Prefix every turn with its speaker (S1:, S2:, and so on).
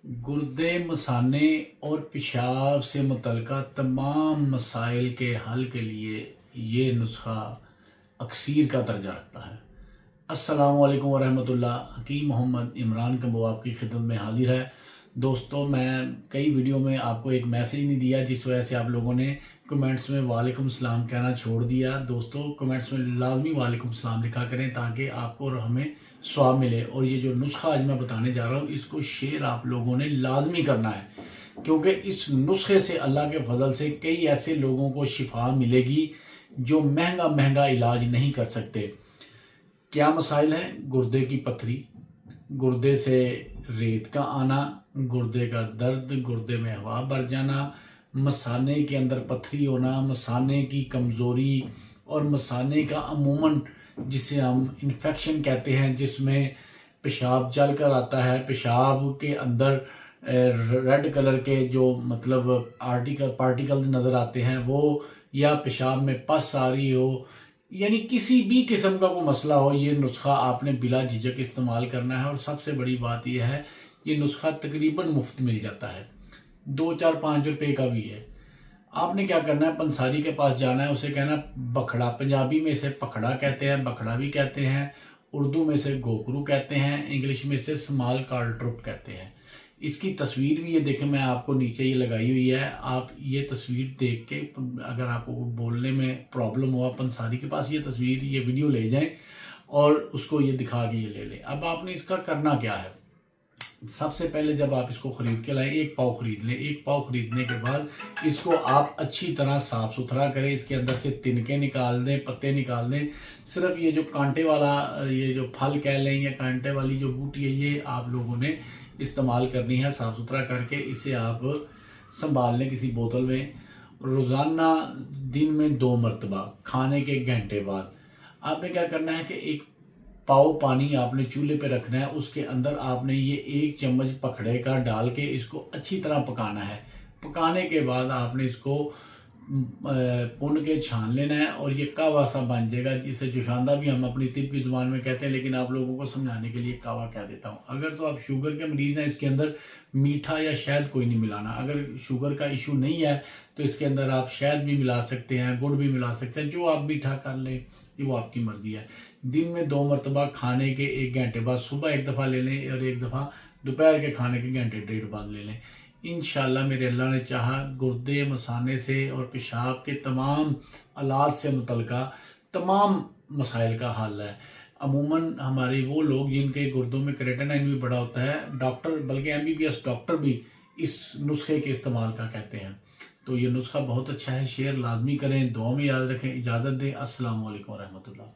S1: गुर्दे मसाने और पेशाब से मुतल्लिक़ तमाम मसाइल के हल के लिए ये नुस्खा अक्सीर का दर्जा रखता है। अस्सलामु अलैकुम वरहमतुल्लाह। हकीम मोहम्मद इमरान कम्बो आपकी खिदमत में हाजिर है। दोस्तों, मैं कई वीडियो में आपको एक मैसेज नहीं दिया, जिस वजह से आप लोगों ने कमेंट्स में वालेकुम सलाम कहना छोड़ दिया। दोस्तों, कमेंट्स में लाजमी वालेकुम सलाम लिखा करें ताकि आपको और हमें स्वाब मिले। और ये जो नुस्खा आज मैं बताने जा रहा हूँ, इसको शेयर आप लोगों ने लाजमी करना है, क्योंकि इस नुस्खे से अल्लाह के फजल से कई ऐसे लोगों को शिफा मिलेगी जो महंगा महंगा इलाज नहीं कर सकते। क्या मसाइल हैं? गुर्दे की पथरी, गुर्दे से रेत का आना, गुर्दे का दर्द, गुर्दे में हवा भर जाना, मसाने के अंदर पथरी होना, मसाने की कमज़ोरी और मसाने का अमूमन जिसे हम इन्फेक्शन कहते हैं, जिसमें पेशाब जल कर आता है, पेशाब के अंदर रेड कलर के जो मतलब पार्टिकल्स नज़र आते हैं वो, या पेशाब में पस आ रही हो, यानी किसी भी किस्म का कोई मसला हो, ये नुस्खा आपने बिला झिझक इस्तेमाल करना है। और सबसे बड़ी बात यह है, ये नुस्खा तकरीबन मुफ्त मिल जाता है, 2-4-5 रुपए का भी है। आपने क्या करना है, पंसारी के पास जाना है, उसे कहना बखड़ा, पंजाबी में इसे पखड़ा कहते हैं, बखड़ा भी कहते हैं, उर्दू में से गोकरू कहते हैं, इंग्लिश में से स्मॉल कार्लट्रुप कहते हैं। इसकी तस्वीर भी ये देखें, मैं आपको नीचे ये लगाई हुई है। आप ये तस्वीर देख के अगर आपको बोलने में प्रॉब्लम हो, पंसारी के पास ये तस्वीर, ये वीडियो ले जाएं और उसको ये दिखा के ये ले लें। अब आपने इसका करना क्या है, सबसे पहले जब आप इसको ख़रीद के लाएं, एक पाव ख़रीद लें। एक पाव ख़रीदने के बाद इसको आप अच्छी तरह साफ़ सुथरा करें, इसके अंदर से तिनके निकाल दें, पत्ते निकाल दें। सिर्फ ये जो कांटे वाला, ये जो फल कह लें या कांटे वाली जो बूटी है, ये आप लोगों ने इस्तेमाल करनी है। साफ़ सुथरा करके इसे आप संभाल लें किसी बोतल में। रोज़ाना दिन में 2 मरतबा खाने के घंटे बाद आपने क्या करना है कि एक पाव पानी आपने चूल्हे पे रखना है, उसके अंदर आपने ये 1 चम्मच पखड़े का डाल के इसको अच्छी तरह पकाना है। पकाने के बाद आपने इसको पुन के छान लेना है और ये कावा सा बन जाएगा, जिसे जोशांदा भी हम अपनी तिब की ज़ुबान में कहते हैं, लेकिन आप लोगों को समझाने के लिए कावा कह देता हूँ। अगर तो आप शुगर के मरीज़ हैं, इसके अंदर मीठा या शहद कोई नहीं मिलाना। अगर शुगर का इशू नहीं है तो इसके अंदर आप शहद भी मिला सकते हैं, गुड़ भी मिला सकते हैं, जो आप मीठा कर लें, ये वो आपकी मर्जी है। दिन में 2 मरतबा खाने के 1 घंटे बाद सुबह 1 दफ़ा ले लें और 1 दफ़ा दोपहर के खाने के घंटे डेढ़ बाद ले लें। इंशाल्लाह मेरे अल्लाह ने चाहा, गुर्दे मसाने से और पेशाब के तमाम आलात से मुतल्लिक़ा तमाम मसाइल का हल है। अमूमन हमारे वो लोग जिनके गुर्दों में क्रेटिनाइन भी बड़ा होता है, डॉक्टर बल्कि MBBS डॉक्टर भी इस नुस्खे के इस्तेमाल का कहते हैं। तो ये नुस्खा बहुत अच्छा है, शेयर लाजमी करें, दुआ में याद रखें। इजाज़त दें। अस्सलामु अलैकुम वरहमतुल्लाह।